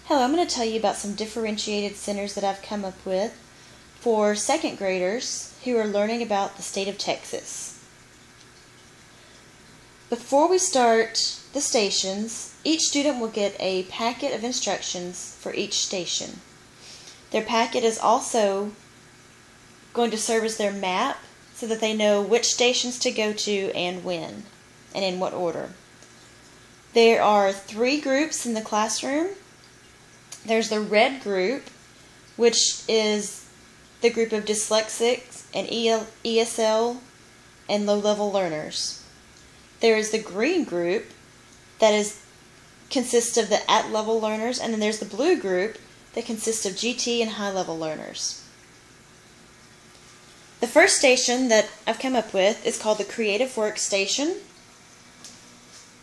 Hello, I'm going to tell you about some differentiated centers that I've come up with for second graders who are learning about the state of Texas. Before we start the stations, each student will get a packet of instructions for each station. Their packet is also going to serve as their map so that they know which stations to go to and when, and in what order. There are 3 groups in the classroom. There's the red group, which is the group of dyslexics and ESL and low-level learners. There is the green group that consists of the at-level learners, and then there's the blue group that consists of GT and high-level learners. The first station that I've come up with is called the Creative Work Station.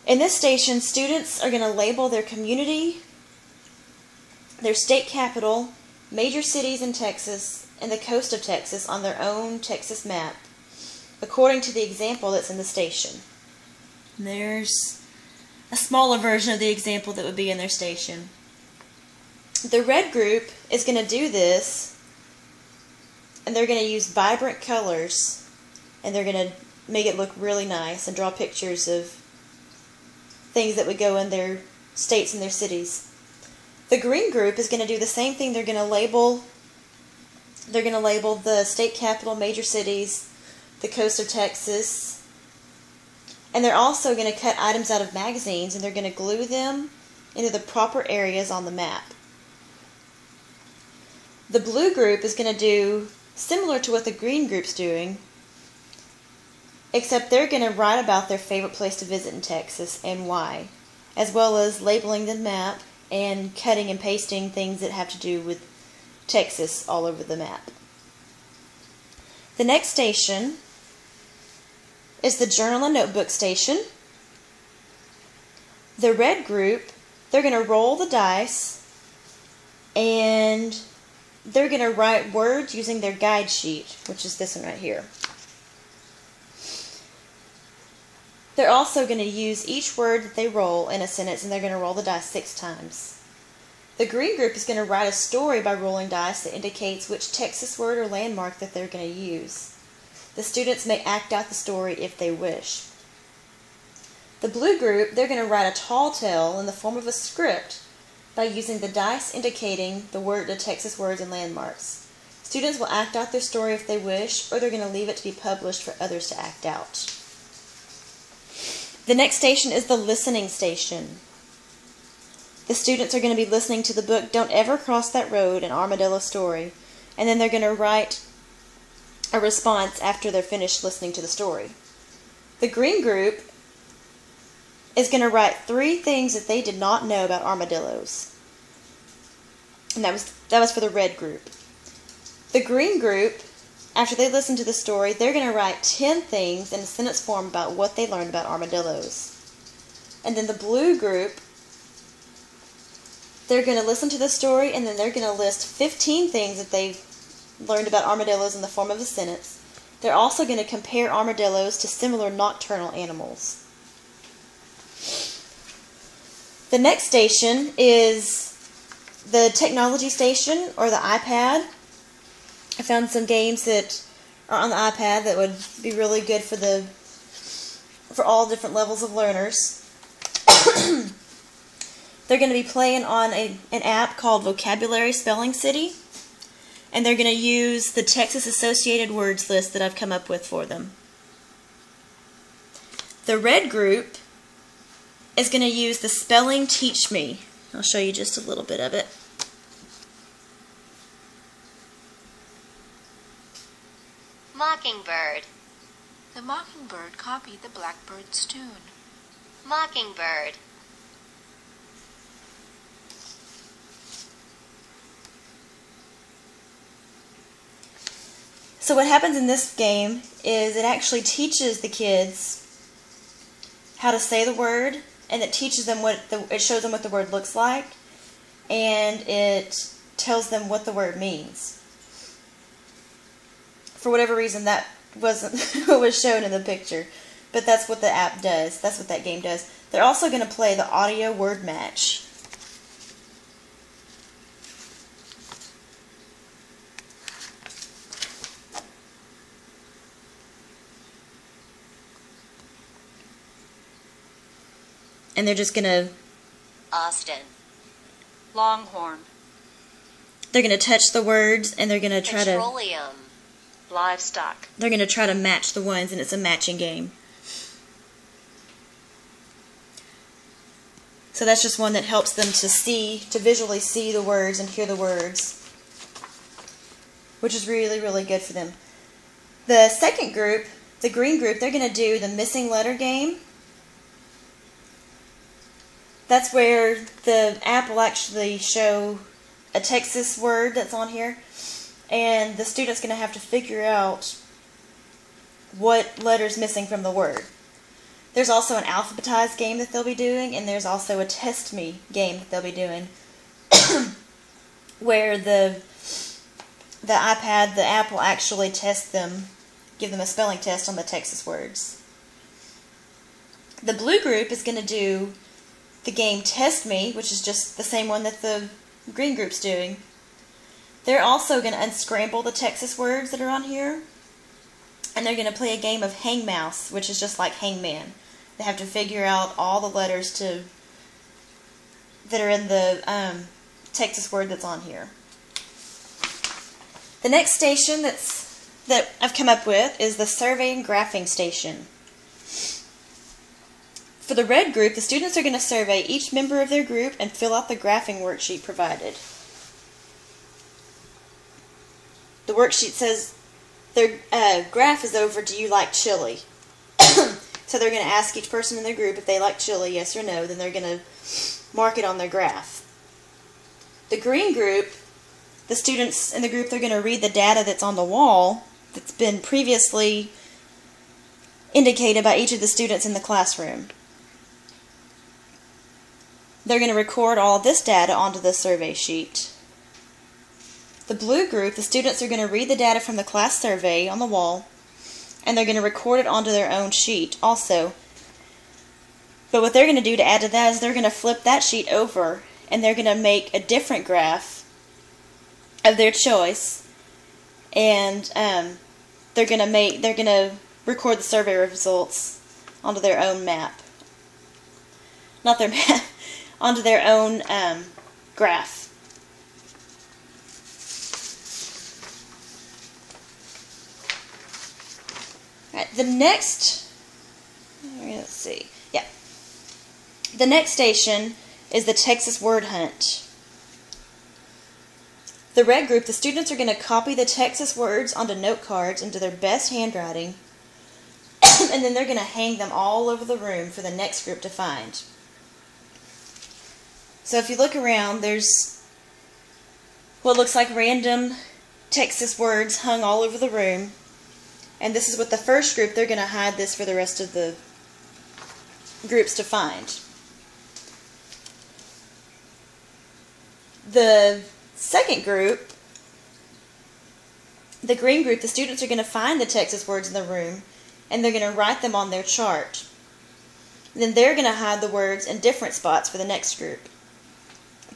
In this station, students are going to label their community, their state capital, major cities in Texas, and the coast of Texas on their own Texas map, according to the example that's in the station. And there's a smaller version of the example that would be in their station. The red group is going to do this, and they're going to use vibrant colors, and they're going to make it look really nice and draw pictures of things that would go in their states and their cities. The green group is going to do the same thing. They're going to label the state capital, major cities, the coast of Texas, and they're also going to cut items out of magazines and they're going to glue them into the proper areas on the map. The blue group is going to do similar to what the green group's doing, except they're going to write about their favorite place to visit in Texas and why, as well as labeling the map and cutting and pasting things that have to do with Texas all over the map. The next station is the Journal and Notebook Station. The red group, they're going to roll the dice and they're going to write words using their guide sheet, which is this one right here. They're also going to use each word that they roll in a sentence, and they're going to roll the dice 6 times. The green group is going to write a story by rolling dice that indicates which Texas word or landmark that they're going to use. The students may act out the story if they wish. The blue group, they're going to write a tall tale in the form of a script by using the dice indicating the Texas words and landmarks. Students will act out their story if they wish, or they're going to leave it to be published for others to act out. The next station is the listening station. The students are going to be listening to the book Don't Ever Cross That Road, an Armadillo story, and then they're going to write a response after they're finished listening to the story. The green group is going to write 3 things that they did not know about armadillos. And that was for the red group. The green group, after they listen to the story, they're going to write 10 things in a sentence form about what they learned about armadillos. And then the blue group, they're going to listen to the story and then they're going to list 15 things that they've learned about armadillos in the form of a sentence. They're also going to compare armadillos to similar nocturnal animals. The next station is the technology station, or the iPad. I found some games that are on the iPad that would be really good for all different levels of learners. They're going to be playing on an app called Vocabulary Spelling City, and they're going to use the Texas Associated Words list that I've come up with for them. The red group is going to use the Spelling Teach Me. I'll show you just a little bit of it. Mockingbird. The mockingbird copied the blackbird's tune. Mockingbird. So what happens in this game is it actually teaches the kids how to say the word, and it teaches them it shows them what the word looks like, and it tells them what the word means. For whatever reason, that wasn't what was shown in the picture, but that's what the app does. That's what that game does. They're also going to play the audio word match. and they're just going to Austin. Longhorn. they're going to touch the words, and they're going to try to Petroleum. Livestock. they're going to try to match the ones, and it's a matching game. So that's just one that helps them to visually see the words and hear the words, which is really, really good for them. The second group, the green group, they're going to do the missing letter game. That's where the app will actually show a Texas word that's on here, and the student's going to have to figure out what letter's missing from the word. There's also an alphabetized game that they'll be doing, and there's also a test me game that they'll be doing, where the iPad, the app will actually test them, give them a spelling test on the Texas words. The blue group is going to do the game Test Me, which is just the same one that the green group's doing. They're also going to unscramble the Texas words that are on here, and they're going to play a game of Hang Mouse, which is just like Hangman. They have to figure out all the letters that are in the Texas word that's on here. The next station that I've come up with is the survey and graphing station. For the red group, the students are going to survey each member of their group and fill out the graphing worksheet provided. The worksheet says their graph is over, do you like chili? So they're going to ask each person in their group if they like chili, yes or no, then they're going to mark it on their graph. The green group, the students in the group, they're going to read the data that's on the wall that's been previously indicated by each of the students in the classroom. They're going to record all of this data onto the survey sheet. The blue group, the students are going to read the data from the class survey on the wall, and they're going to record it onto their own sheet also. But what they're going to do to add to that is they're going to flip that sheet over, and they're going to make a different graph of their choice, and they're going to record the survey results onto their own map. Not their map, onto their own graph. Alright, the next station is the Texas word hunt. The red group, the students are going to copy the Texas words onto note cards into their best handwriting, and then they're going to hang them all over the room for the next group to find. So if you look around, there's what looks like random Texas words hung all over the room. And this is what the first group, they're going to hide this for the rest of the groups to find. The second group, the green group, the students are going to find the Texas words in the room, and they're going to write them on their chart. Then they're going to hide the words in different spots for the next group.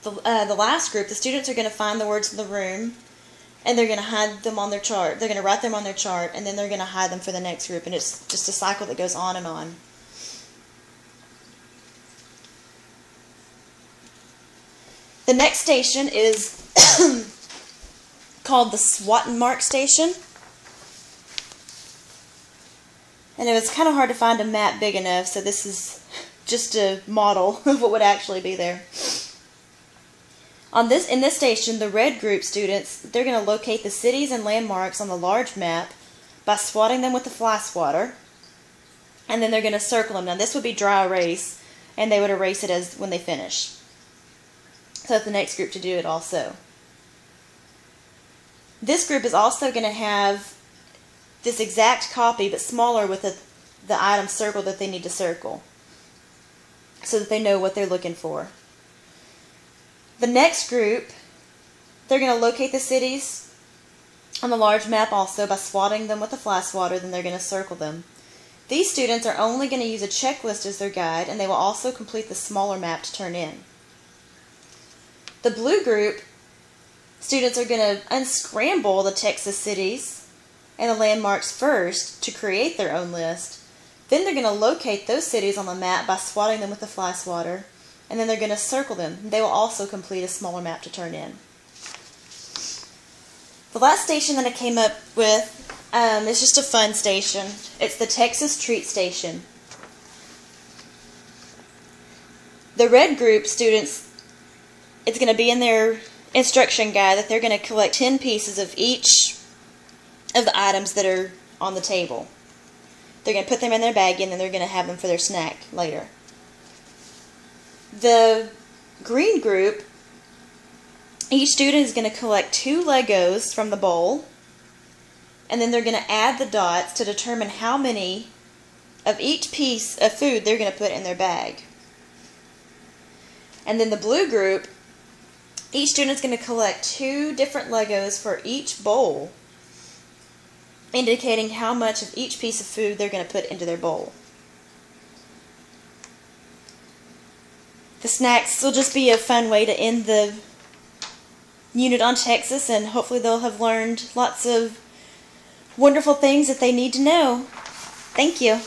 The last group, the students are going to find the words in the room, and they're going to hide them on their chart. They're going to write them on their chart, and then they're going to hide them for the next group, and it's just a cycle that goes on and on. The next station is called the SWOT and Mark station. And it was kind of hard to find a map big enough, so this is just a model of what would actually be there. In this station, the red group students, they're going to locate the cities and landmarks on the large map by swatting them with the fly swatter, and then they're going to circle them. Now this would be dry erase, and they would erase it as when they finish. So that's the next group to do it also. This group is also going to have this exact copy, but smaller, with the item circled that they need to circle, so that they know what they're looking for. The next group, they're going to locate the cities on the large map also by swatting them with a fly swatter, then they're going to circle them. These students are only going to use a checklist as their guide, and they will also complete the smaller map to turn in. The blue group, students are going to unscramble the Texas cities and the landmarks first to create their own list, Then they're going to locate those cities on the map by swatting them with the fly swatter, and then they're going to circle them. They will also complete a smaller map to turn in. The last station that I came up with is just a fun station. It's the Texas Treat Station. The red group students, it's going to be in their instruction guide that they're going to collect 10 pieces of each of the items that are on the table. They're going to put them in their bag and then they're going to have them for their snack later. The green group, each student is going to collect 2 Legos from the bowl, and then they're going to add the dots to determine how many of each piece of food they're going to put in their bag. And then the blue group, each student is going to collect 2 different Legos for each bowl, indicating how much of each piece of food they're going to put into their bowl. The snacks will just be a fun way to end the unit on Texas, and hopefully they'll have learned lots of wonderful things that they need to know. Thank you.